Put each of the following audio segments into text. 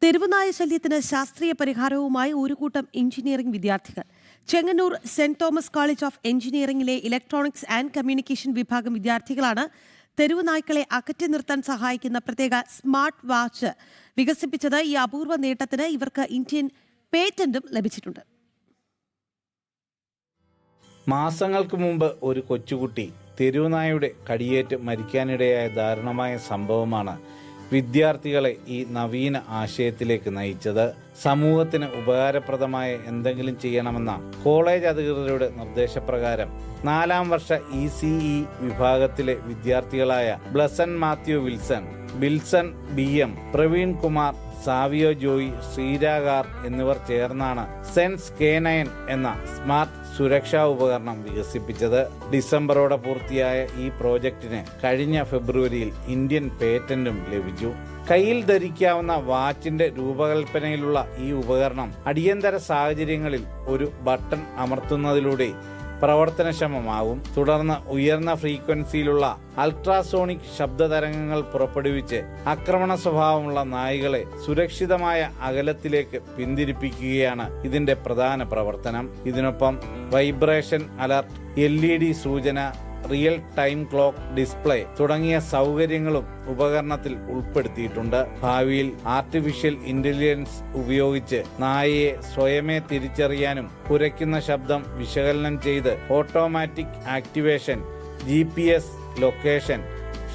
തെരുവുനായ ശല്യത്തിന് ശാസ്ത്രീയ പരിഹാരവുമായി ഒരു കൂട്ടം എഞ്ചിനീയറിംഗ് വിദ്യാർത്ഥികൾ. Chengannur saint Thomas college of എഞ്ചിനീയറിംഗിലെ ഇലക്ട്രോണിക്സ് ആൻഡ് കമ്മ്യൂണിക്കേഷൻ വിഭാഗം വിദ്യാർത്ഥികളാണ് തെരുവുനായ്ക്കളെ അകറ്റി നിർത്താൻ സഹായിക്കുന്ന പ്രത്യേക സ്മാർട്ട് വാച്ച് വികസിപ്പിച്ചത്. ഈ അപൂർവ നേട്ടത്തിന് ഇവർക്ക് ഇന്ത്യൻ പേറ്റന്റും ലഭിച്ചിട്ടുണ്ട്. മാസങ്ങൾക്ക് മുമ്പ് ഒരു കൊച്ചുകുട്ടി തെരുവുനായയുടെ കടിയേറ്റ് മരിക്കാനിടയായ ദാരുണമായ സംഭവമാണ് വിദ്യാർത്ഥികളെ ഈ നവീന ആശയത്തിലേക്ക് നയിച്ചത്. സമൂഹത്തിന് ഉപകാരപ്രദമായ എന്തെങ്കിലും ചെയ്യണമെന്ന കോളേജ് അധികൃതരുടെ നിർദ്ദേശപ്രകാരം 4ാം വർഷ ECE വിഭാഗത്തിലെ വിദ്യാർത്ഥികളായ ബ്ലസൻ മാത്യു ബിൽസൺ BM, പ്രവീൺ കുമാർ, സാവിയോ ജോയി, ശ്രീരാഗാർ എന്നിവർ ചേർന്നാണ് സെൻസ് K9 എന്ന സ്മാർട്ട് സുരക്ഷാ ഉപകരണം വികസിപ്പിച്ചത്. ഡിസംബറോടെ പൂർത്തിയായ ഈ പ്രോജക്റ്റിന് കഴിഞ്ഞ ഫെബ്രുവരിയിൽ ഇന്ത്യൻ പേറ്റന്റും ലഭിച്ചു. കയ്യിൽ ധരിക്കാവുന്ന വാച്ചിന്റെ രൂപകൽപ്പനയിലുള്ള ഈ ഉപകരണം അടിയന്തര സാഹചര്യങ്ങളിൽ ഒരു ബട്ടൺ അമർത്തുന്നതിലൂടെ പ്രവർത്തനക്ഷമമാകും. തുടർന്ന് ഉയർന്ന ഫ്രീക്വൻസിയിലുള്ള അൾട്രാസോണിക് ശബ്ദതരംഗങ്ങൾ പുറപ്പെടുവിച്ച് ആക്രമണ സ്വഭാവമുള്ള നായ്കളെ സുരക്ഷിതമായ അകലത്തിലേക്ക് പിന്തിരിപ്പിക്കുകയാണ് ഇതിന്റെ പ്രധാന പ്രവർത്തനം. ഇതിനൊപ്പം വൈബ്രേഷൻ അലർട്ട്, LED സൂചന, റിയൽ ടൈം ക്ലോക്ക് ഡിസ്പ്ലേ തുടങ്ങിയ സൗകര്യങ്ങളും ഉപകരണത്തിൽ ഉൾപ്പെടുത്തിയിട്ടുണ്ട്. ഭാവിയിൽ ആർട്ടിഫിഷ്യൽ ഇന്റലിജൻസ് ഉപയോഗിച്ച് നായയെ സ്വയമേ തിരിച്ചറിയാനും കുരയ്ക്കുന്ന ശബ്ദം വിശകലനം ചെയ്ത് automatic activation, GPS location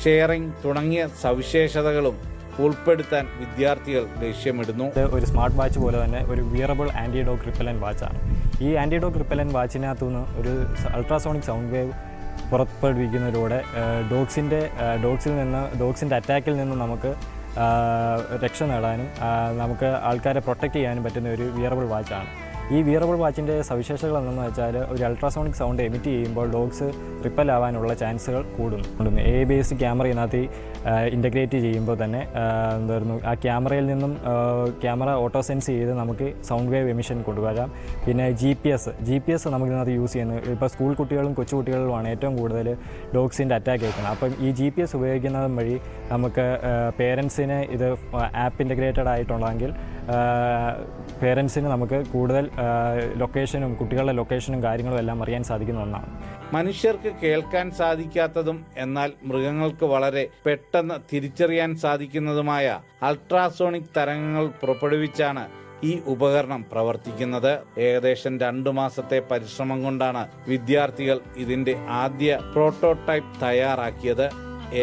sharing തുടങ്ങിയ സവിശേഷതകളും ഉൾപ്പെടുത്താൻ വിദ്യാർത്ഥികൾ ലക്ഷ്യമിടുന്നു. ഒരു സ്മാർട്ട് വാച്ച് പോലെ തന്നെ ഒരു വിയറബിൾ ആൻറ്റി ഡോഗ് റിപ്പലൻ്റ് വാച്ചാണ്. ഈ ആൻറ്റി ഡോഗ് റിപ്പലൻ്റ് വാച്ചിനകത്തുനിന്ന് ഒരു അൾട്രാസോണിക് സൗണ്ട് വേവ് പുറപ്പെടുവിക്കുന്നതിലൂടെ ഡോഗ്സിൻ്റെ അറ്റാക്കിൽ നിന്ന് നമുക്ക് രക്ഷ നേടാനും നമുക്ക് ആൾക്കാരെ പ്രൊട്ടക്റ്റ് ചെയ്യാനും പറ്റുന്ന ഒരു വിയറബിൾ വാച്ചാണ്. ഈ വിയറബിൾ വാച്ചിൻ്റെ സവിശേഷതകൾ എന്തെന്ന് വെച്ചാൽ ഒരു അൾട്രാസോണിക് സൗണ്ട് എമിറ്റ് ചെയ്യുമ്പോൾ ഡോഗ്സ് റിപ്പൽ ആവാനുള്ള ചാൻസുകൾ കൂടുന്നു. ABS ക്യാമറയിനകത്ത് ഇൻ്റഗ്രേറ്റ് ചെയ്യുമ്പോൾ തന്നെ എന്തായിരുന്നു ആ ക്യാമറയിൽ നിന്നും ക്യാമറ ഓട്ടോ സെൻസ് ചെയ്ത് നമുക്ക് സൗണ്ട് വേവ് എമിഷൻ കൊണ്ടുവരാം. പിന്നെ GPS നമുക്കിതിനകത്ത് യൂസ് ചെയ്യുന്നത് ഇപ്പോൾ സ്കൂൾ കുട്ടികളും കൊച്ചുകുട്ടികളുമാണ് ഏറ്റവും കൂടുതൽ ഡോഗ്സിൻ്റെ അറ്റാക്ക് ഏൽക്കുന്നത്. അപ്പം ഈ GPS ഉപയോഗിക്കുന്നത് വഴി നമുക്ക് പേരൻസിന് ഇത് ആപ്പ് ഇൻ്റഗ്രേറ്റഡ് ആയിട്ടുണ്ടെങ്കിൽ പേരൻസിന് നമുക്ക് കൂടുതൽ ലൊക്കേഷനും കുട്ടികളുടെ ലൊക്കേഷനും കാര്യങ്ങളും എല്ലാം അറിയാൻ സാധിക്കുന്ന ഒന്നാണ്. മനുഷ്യർക്ക് കേൾക്കാൻ സാധിക്കാത്തതും എന്നാൽ മൃഗങ്ങൾക്ക് വളരെ പെട്ടെന്ന് തിരിച്ചറിയാൻ സാധിക്കുന്നതുമായ അൾട്രാസോണിക് തരംഗങ്ങൾ പുറപ്പെടുവിച്ചാണ് ഈ ഉപകരണം പ്രവർത്തിക്കുന്നത്. ഏകദേശം 2 മാസത്തെ പരിശ്രമം കൊണ്ടാണ് വിദ്യാർത്ഥികൾ ഇതിന്റെ ആദ്യ പ്രോട്ടോടൈപ്പ് തയ്യാറാക്കിയത്.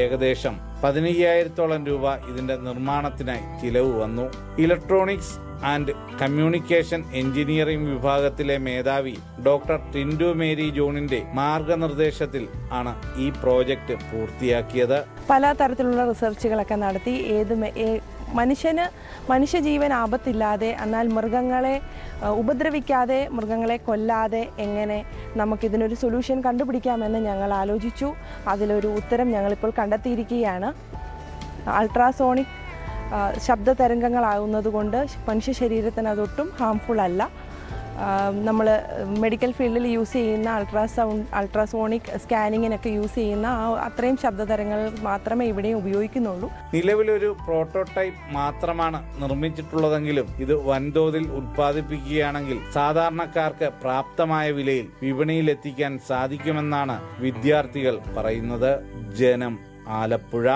ഏകദേശം 15,000-ഓളം രൂപ ഇതിന്റെ നിർമ്മാണത്തിനായി ചിലവ് വന്നു. ഇലക്ട്രോണിക്സ് ആൻഡ് കമ്മ്യൂണിക്കേഷൻ എഞ്ചിനീയറിംഗ് വിഭാഗത്തിലെ മേധാവി ഡോക്ടർ ടിൻഡു മേരി ജോണിന്റെ മാർഗനിർദ്ദേശത്തിൽ ആണ് ഈ പ്രോജക്റ്റ് പൂർത്തിയാക്കിയത്. പല തരത്തിലുള്ള റിസർച്ചുകളൊക്കെ നടത്തി മനുഷ്യജീവൻ ആപത്തില്ലാതെ എന്നാൽ മൃഗങ്ങളെ ഉപദ്രവിക്കാതെ മൃഗങ്ങളെ കൊല്ലാതെ എങ്ങനെ നമുക്കിതിനൊരു സൊല്യൂഷൻ കണ്ടുപിടിക്കാമെന്ന് ഞങ്ങൾ ആലോചിച്ചു. അതിലൊരു ഉത്തരം ഞങ്ങളിപ്പോൾ കണ്ടെത്തിയിരിക്കുകയാണ്. അൾട്രാസോണിക് ശബ്ദ തരംഗങ്ങളാകുന്നതുകൊണ്ട് മനുഷ്യ ശരീരത്തിന് അതൊട്ടും ഹാംഫുൾ അല്ല. നമ്മൾ മെഡിക്കൽ ഫീൽഡിൽ യൂസ് ചെയ്യുന്ന അൾട്രാസോണിക് സ്കാനിങ്ങിനൊക്കെ യൂസ് ചെയ്യുന്ന അത്രയും ശബ്ദതരങ്ങൾ മാത്രമേ ഇവിടെയും ഉപയോഗിക്കുന്നുള്ളൂ. നിലവിലൊരു പ്രോട്ടോടൈപ്പ് മാത്രമാണ് നിർമ്മിച്ചിട്ടുള്ളതെങ്കിലും ഇത് വൻതോതിൽ ഉൽപ്പാദിപ്പിക്കുകയാണെങ്കിൽ സാധാരണക്കാർക്ക് പ്രാപ്തമായ വിലയിൽ വിപണിയിലെത്തിക്കാൻ സാധിക്കുമെന്നാണ് വിദ്യാർത്ഥികൾ പറയുന്നത്. ജനം, ആലപ്പുഴ.